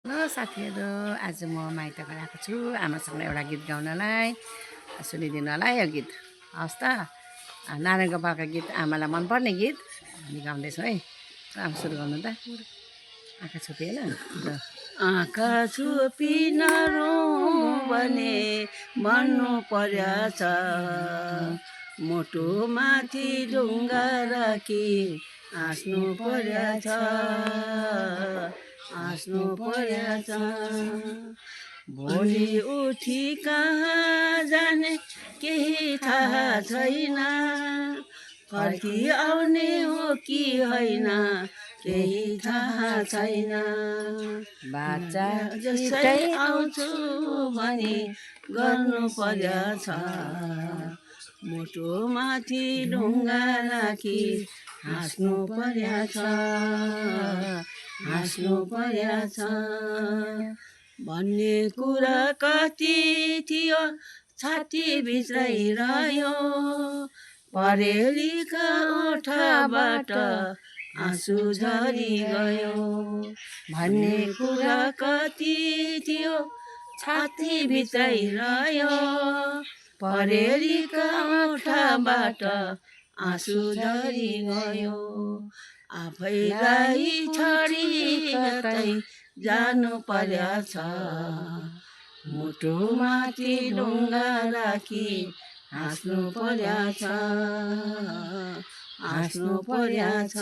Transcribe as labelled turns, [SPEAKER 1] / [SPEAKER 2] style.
[SPEAKER 1] ल साथीहरू आज म माइत गएको छु आमासँग एउटा गीत गाउनलाई सुनिदिनु होला यो गीत हवस् त नारायण गोपालको गीत आमालाई मनपर्ने गीत हामी गाउँदैछौँ है अब सुरु गर्नु त आँखा छोपी होइन आँखा छोपी नरौँ भने मर्नु पर्छ मुटुमाथि ढुङ्गा राखी हाँस्नु पर्छ हाँस्नु पर्छ भोलि उठी कहाँ जाने केही थाहा छैन फर्की आउने हो कि होइन केही थाहा छैन बाचा जस्तै आउँछु भने गर्नु पर्छ मुटुमाथि ढुङ्गा राखी हाँस्नु पर्छ हाँस्नु पर्छ भन्ने कुरा कति थियो छातीभित्रै रह्यो परेलीका ओठबाट आँसु झरी गयो भन्ने कुरा कति थियो छातीभित्रै रह्यो परेलीका ओठबाट आँसु झरी गयो आफैलाई छोडी कतै जानु पर्छ मुटुमाथि ढुङ्गा राखी हाँस्नु पर्छ हाँस्नु पर्छ